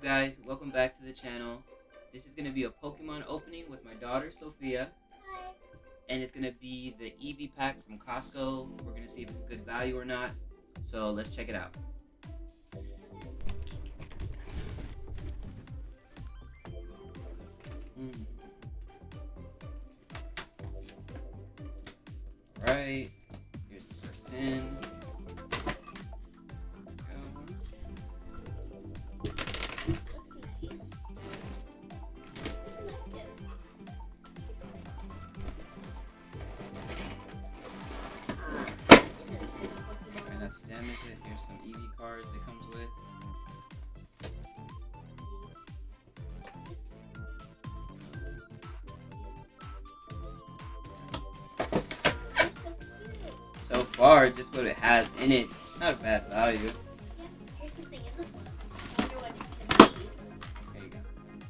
guys? Welcome back to the channel. This is going to be a Pokemon opening with my daughter Sophia. Hi. And it's going to be the Eevee pack from Costco. We're going to see if it's good value or not. So let's check it out. Alright, here's the first tin. Try not to damage it. Here's some Eevee cards it comes with. So far, just what it has in it. Not a bad value. Yeah, here's something in this one. I wonder what it can be. There you go.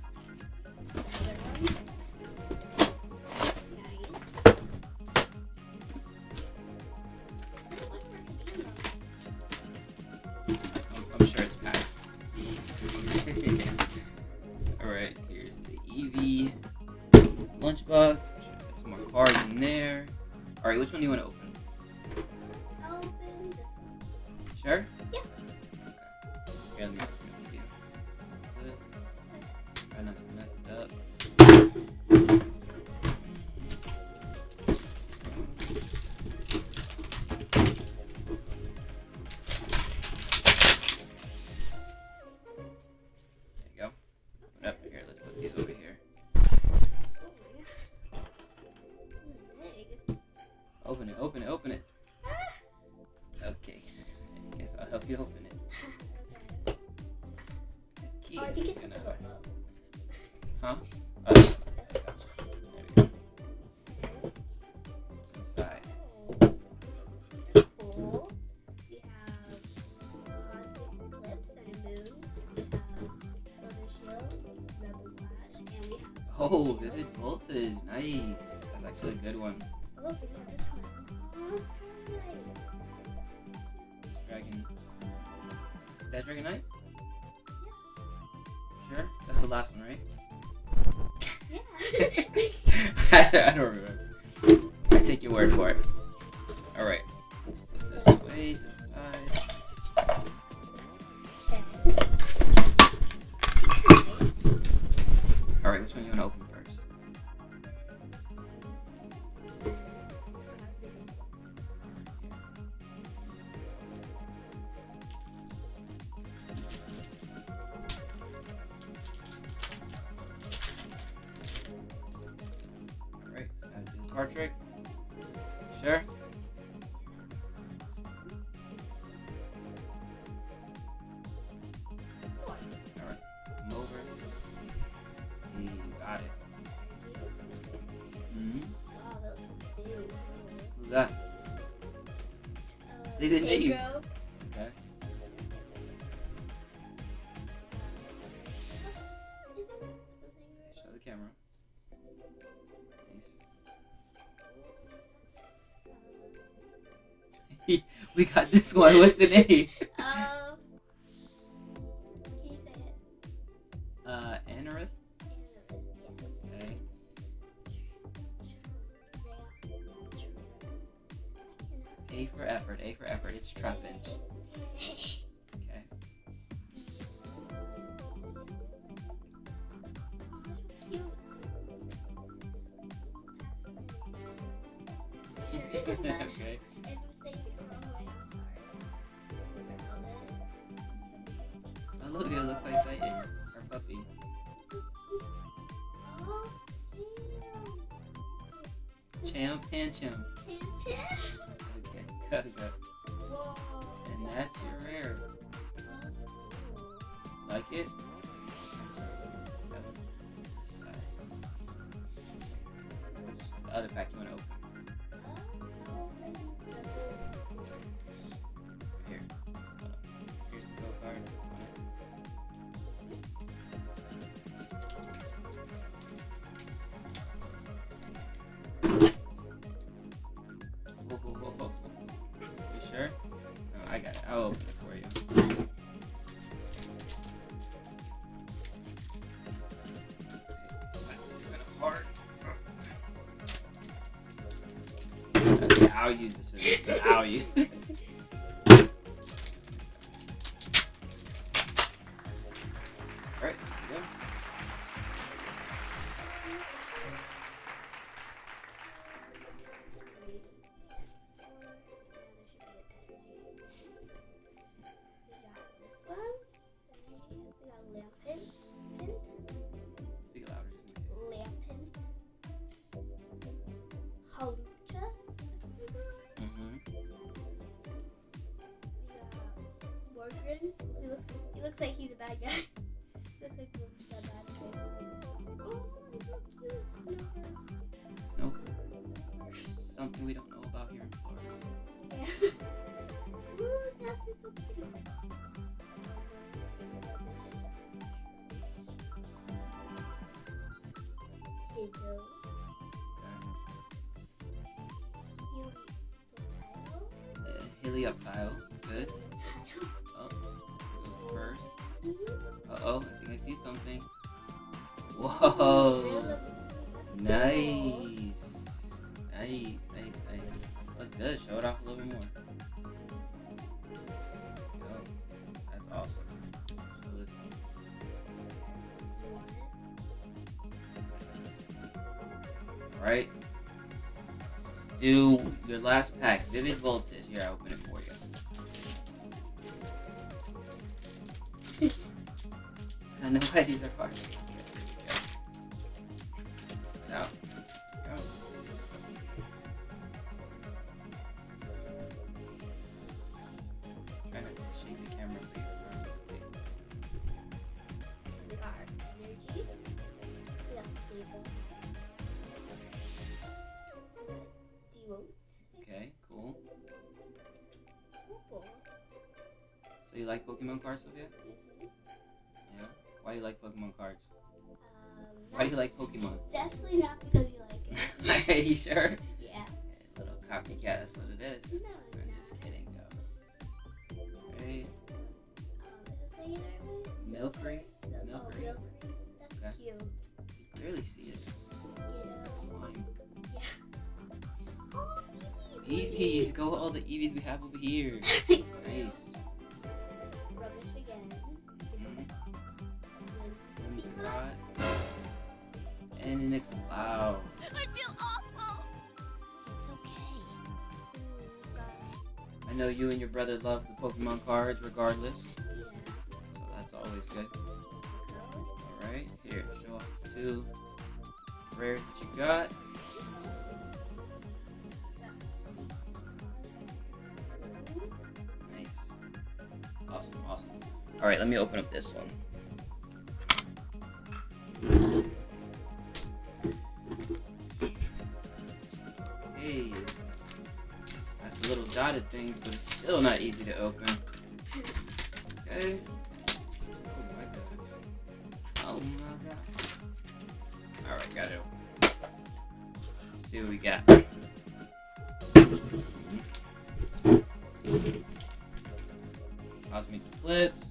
Another one. Nice. I'm sure it's packs. Alright, here's the Eevee lunchbox. Some more cards in there. Alright, which one do you want to open? I'll open this one. Sure? Yeah. Okay. Here, let me open it. Try not to mess it up. There you go. Open up here. Let's put these over here. Big. Open it, open it, open it. Okay. I guess I'll help you open it. Okay. Key Oh, I think is it's a gonna- logo. Huh? Oh, there we go. It's inside. Cool. We have cosmic eclipse and a moon. We have solar shield, rebel flash, and we have Oh, Solar Shield. vivid voltage. Nice. That's actually a good one. Oh, look, we have this one. Oh, Dragon. Is that Dragonite? Sure? That's the last one, right? yeah. I don't remember. I take your word for it. Alright. Put this way to the side. Alright, which one you want to open first? Alright, card trick. Sure? Alright, come over. You got it. Wow, that looks big. Who's that? Say the name. Tango. Okay. Show the camera. Nice. We got this one. What's the name? Can you say it? Anorith. Okay. A for effort. A for effort. It's Trapinch. Okay. Cute. Okay. If I'm saying it the wrong way, I'm sorry. Oh, look, it looks like Titan. Our puppy. Oh, Champ, Pancham. cute. Okay, go, go. Whoa. And that's your rare. Like it? The other pack you want to open. Here. Here's the go card. Whoa, whoa, whoa, whoa. You sure? No, I got it. I'll open it for you. I'll use the scissors, but I'll use. Alright, here we go. Speak louder, just in case. He looks like he's a bad guy. He looks like he's a bad guy. Oh, he's so cute. Nope. Something we don't know about here in Florida. Yeah. Ooh, yes, it's so cute. Hello. Helioptile. Good. Oh, first. Uh-oh, I think I see something. Whoa. Nice. Nice. That's good. Show it off a little bit more. Go. That's awesome. Show this one. Alright. Let's do your last pack. Vivid Voltage. Here, I'll open it for you. I know why these are hard. Now, go. Trying to shake the camera for you. We got energy. We got stable. Devote. Okay, cool. Cool. So you like Pokemon cards, Sophia? Yeah. Why do you like Pokemon cards? Why do you like Pokemon? Definitely not because you like it. Are you sure? Yeah. Little copycat, that's what it is. No, I'm just kidding, though. Okay. Milkry? Milkry? That's Okay. cute. You clearly see it. It's slime. Yeah. Oh, Eevees! Go with all the Eevees we have over here. Nice. Rubbish again. And an Exploud. I feel awful. It's okay. I know you and your brother love the Pokemon cards regardless, Yeah. so that's always good. Alright, here, show off the 2 rares that you got. Nice. Awesome. Alright, let me open up this one. Hey, that's the little dotted thing, but it's still not easy to open. Okay. Oh my god. Alright, got it open. Let's see what we got. Cosmic Eclipse.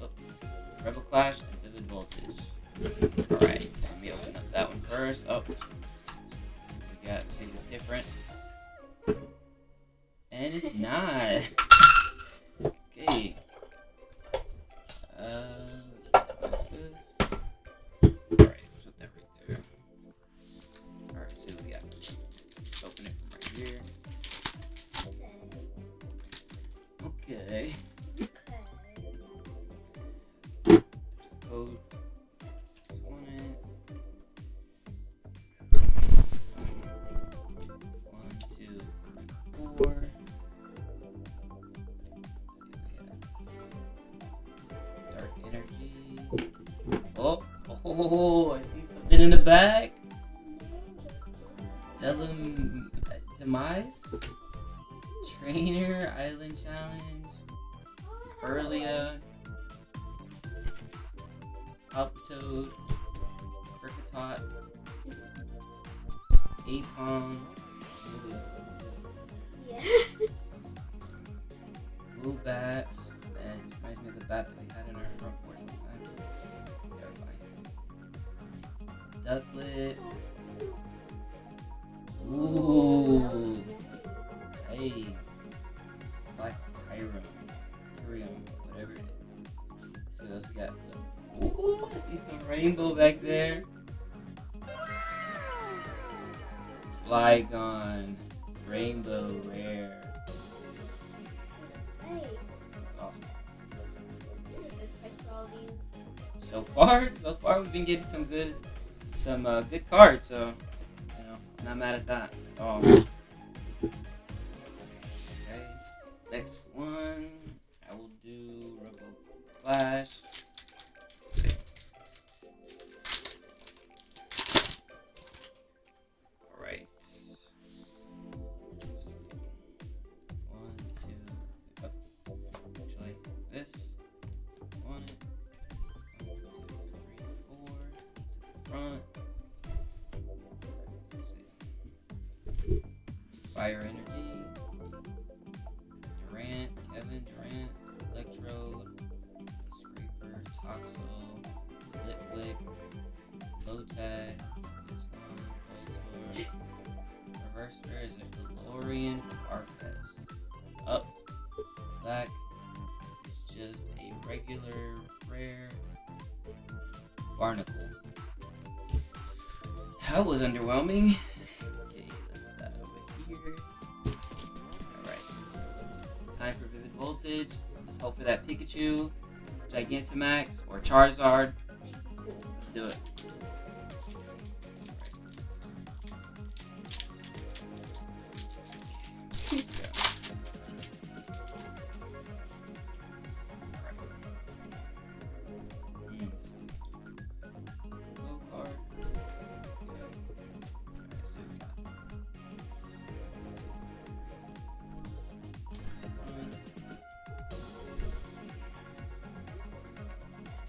Oh, Rebel Clash and Vivid Voltage. Alright, let me open up that one first. Oh. We got, see if it's different. And it's not. Okay. What's this? Alright, put that right there. Alright, see what we got. Open it from right here. Okay. There's the code. On it. 1, 2, 3, 4. Dark energy. Oh, I see something in the back. Demise. Trainer, Island Challenge, Perlia, Palpitoad, Kricketot, Apom, Yeah. Blue Bat. Man, it reminds me of the bat that we had in our front porch one time. Terrifying. Ducklet. Ooh. else we got? Ooh, I see some rainbow back there. Flygon, rainbow rare. Nice. Awesome. This is a good price for all these. So far we've been getting some good cards. So not mad at that at all. Okay, next one I will do Rebel Flash. All right. 1, 2. Actually, this one. 1, 2, 3, 4. To the front. Fire Energy, Durant, Kevin Durant, Electrode, Scraper, Toxel, Litwick, Lotad, this one, Voltor, Reverse Rare is a Valorian Farfetch. Up, Black is just a regular rare Barnacle. That was underwhelming. Alright. Time for Vivid Voltage. Let's hope for that Pikachu, Gigantamax, or Charizard. Let's do it.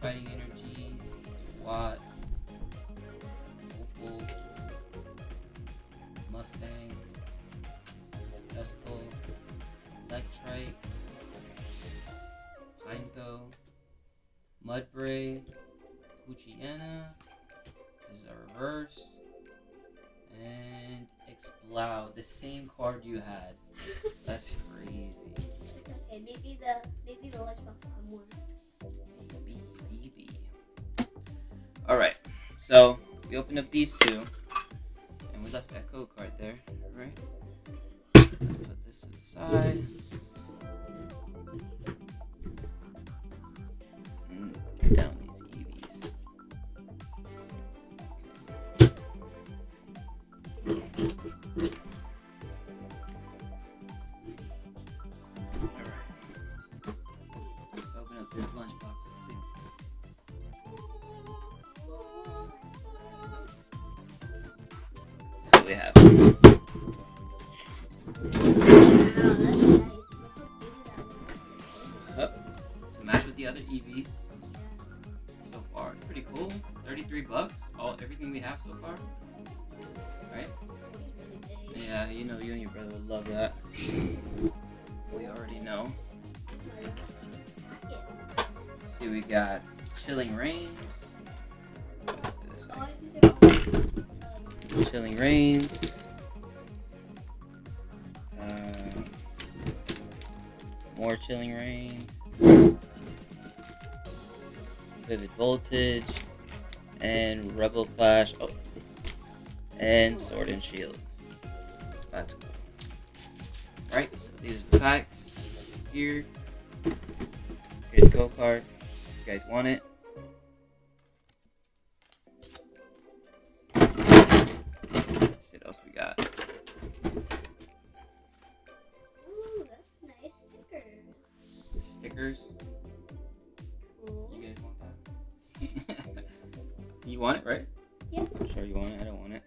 Fighting Energy, Watt, Opal, Mustang, Pestle, Electrite, Pineco, Mudbray, Poochyena, this is a reverse, and Exploud, the same card you had. That's crazy. Okay, maybe the lunchbox will have more. Alright, so we opened up these two, and we left that code card there, right? Let's put this to the side. Get down these Eevees. Alright, let's open up this lunchbox. We have. Wow, that's nice. Up to match with the other Eevees. So far, it's pretty cool. $33. Everything we have so far. Right? Yeah, you know you and your brother would love that. We already know. See, we got Chilling Rains. Chilling Rains. More Chilling Rain. Vivid Voltage. And Rebel Flash. Oh. And Sword and Shield. That's cool. Right, so these are the packs. Here. Here's the go card. You guys want it? What else we got? Ooh, that's nice stickers. Stickers. Cool. You guys want that? You want it, right? Yeah. I'm sure you want it. I don't want it.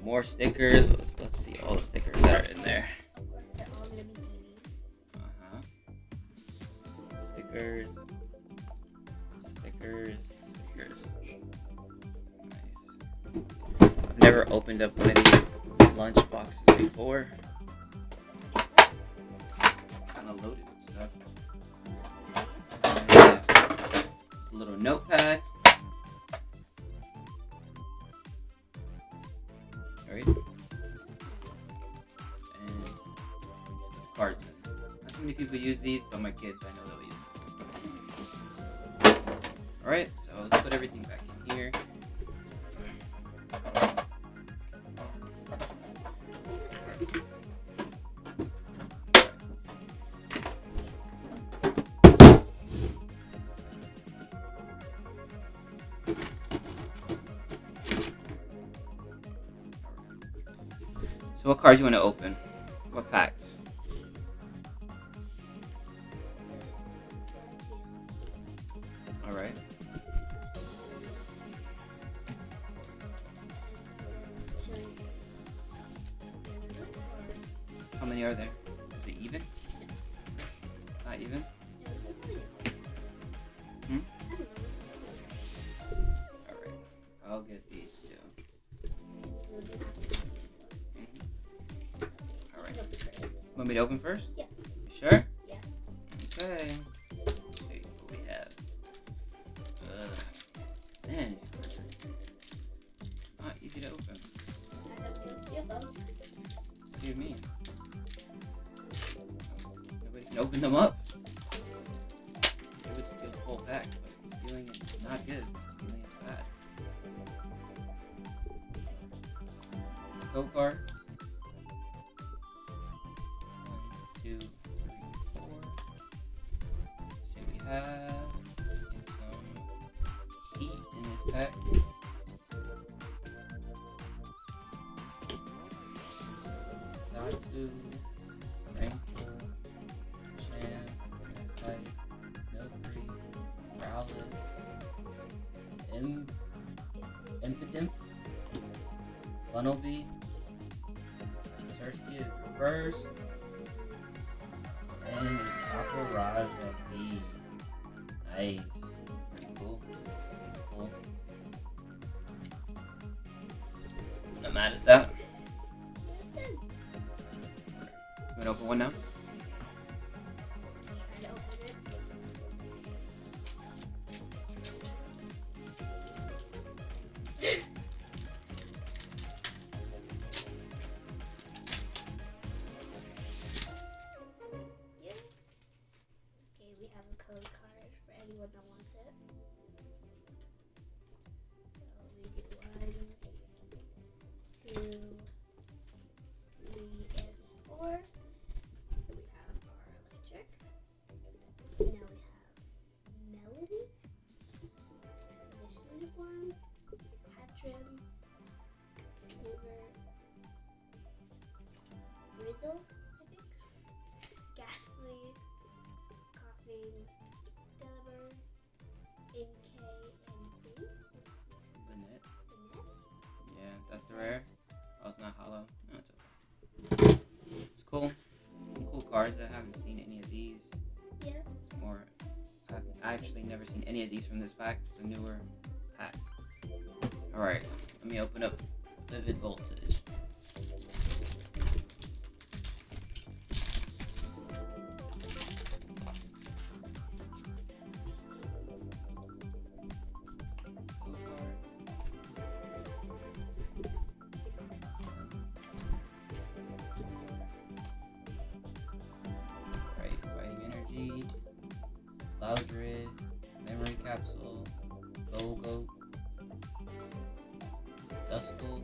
More stickers. Let's see all the stickers that are in there. Of course, they're all gonna be Eevees. Stickers. Stickers. Stickers. Nice. I've never opened up one of these lunch boxes before. Kind of loaded with stuff. And, a little notepad. Alright. And cards. Not too many people use these, but my kids, I know they'll use them. Alright, so let's put everything back in here. So what cards you want to open? What packs? Alright. How many are there? Is it even? Not even? Hmm? Alright. I'll get these two. Alright. Want me to open first? Yeah. You sure? Yeah. Okay. Let's see what we have. Man, these cards are not easy to open. What do you mean? Nobody can open them up. It would steal the whole pack, but stealing is not good. Stealing is bad. Go card. 1, 2, 3, 4. See what we have. Get some heat in this pack. Zatu, Rankle, Sham, Transite, Milky, Rowlet, Impidimp, Bunnelby, Cersei is reverse, and Aquaraja B. Nice. Pretty cool. Cool. I'm not mad at that. You wanna open one now? Okay, we have a code card for anyone that wants it. So we do 1, 2, 3, and 4. We have our electric. Now we have Melody, Expedition Uniform, Patron, Silver, Riddle, I think, Ghastly, Coughing, Delaware, NK, and Queen. Banette. Banette. Yeah, that's the rare. Oh, it's not hollow. No, it's okay. It's cool. Some cool cards. I haven't seen any of these. Yeah. Or I've actually never seen any of these from this pack. It's a newer pack. Alright, let me open up Vivid Voltage. Right, Fighting Energy, Loudred, Memory Capsule, Gogoat, Duskull,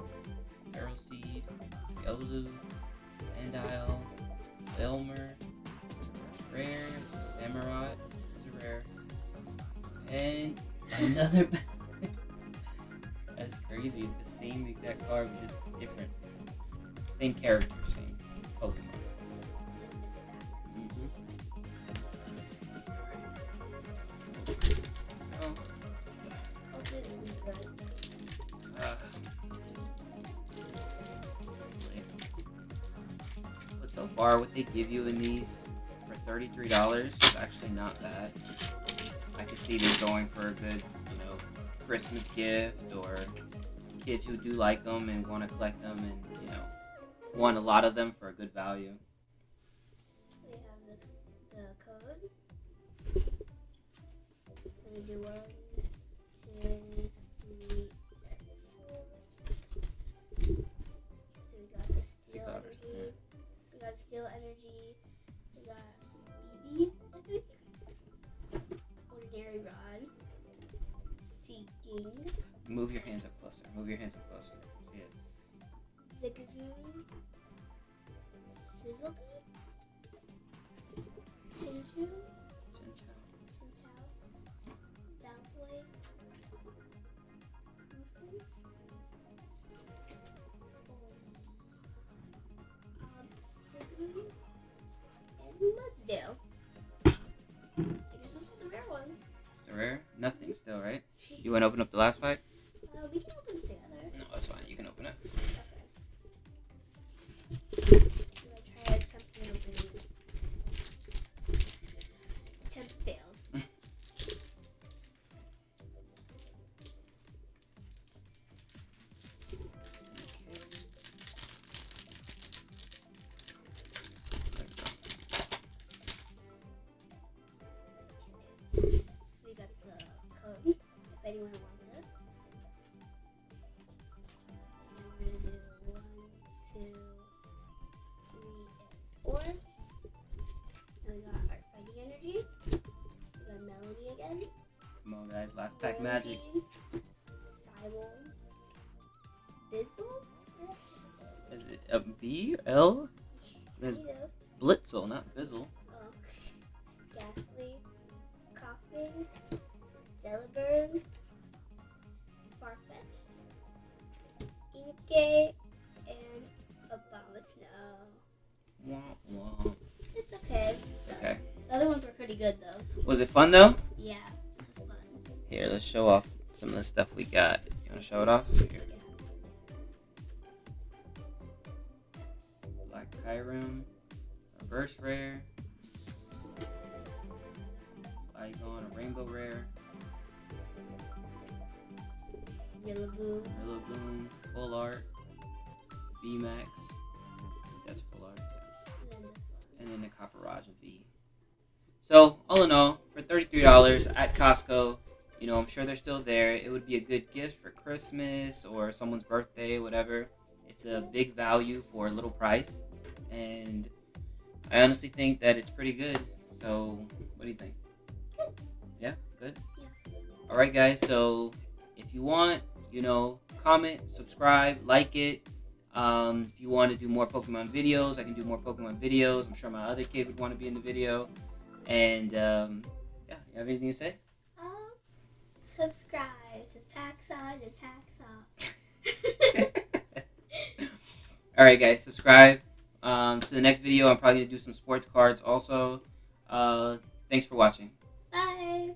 Feral Seed, Yolu, Sandile, Velmer, rare, Samurai, is a rare, and another. That's crazy. It's the same exact card, but just different. Same character, same Pokemon. So, Oh, this is good. But so far, what they give you in these for $33 is actually not bad. I could see them going for a good, Christmas gift, or kids who do like them and want to collect them and, want a lot of them for a good value. We have the code. Let me do 1, 2, 3, 4. So we got the steel $6, energy. yeah. We got steel energy. We got Eevee, I think. Ordinary rod. Seeking. Move your hands up closer. Move your hands up closer. See it. Zigzagoon. Sizzlegoon. Chinchou. Chinchou. Chinchou. Baltoy. Koofus. Obstagoon. And Mudsdale. I guess this is the rare one. It's the rare? Nothing still, right? You want to open up the last pack? We can open it together. No, that's fine. You can open it. Okay. I'm gonna try out something opening. Attempt failed. We got the code if anyone wants it. And we're gonna do 1, 2, 3, and 4. And we got our fighting energy. We got melody again. Come on, guys. Last pack magic. Cybele. Bizzle? Is it a B? L? It's You know. Blitzel, not Bizzle. Oh. Ghastly. Coughing. Celeburn. Farfetch'd. Inkay. And Abomasnow. Wah, wah. It's okay. It's okay. The other ones were pretty good though. Was it fun, though? Yeah, this is fun. Here, let's show off some of the stuff we got. You want to show it off? Here. Black Kyurem. Reverse rare. Flygon, a rainbow rare. Yellowboom. Rillaboom, full art. VMAX. That's full art. And then this one. And then the Caparage V. So, all in all, for $33 at Costco, you know, I'm sure they're still there. It would be a good gift for Christmas or someone's birthday, whatever. It's a big value for a little price. And I honestly think that it's pretty good. So, what do you think? Good. Yeah? Good? Yeah. Alright, guys. So, if you want, you know, comment, subscribe, like it. If you want to do more Pokemon videos, I can do more Pokemon videos. I'm sure my other kid would want to be in the video. And, yeah, you have anything to say? Subscribe to Paxon and Paxoff. Alright, guys, subscribe. To the next video, I'm probably going to do some sports cards also. Thanks for watching. Bye.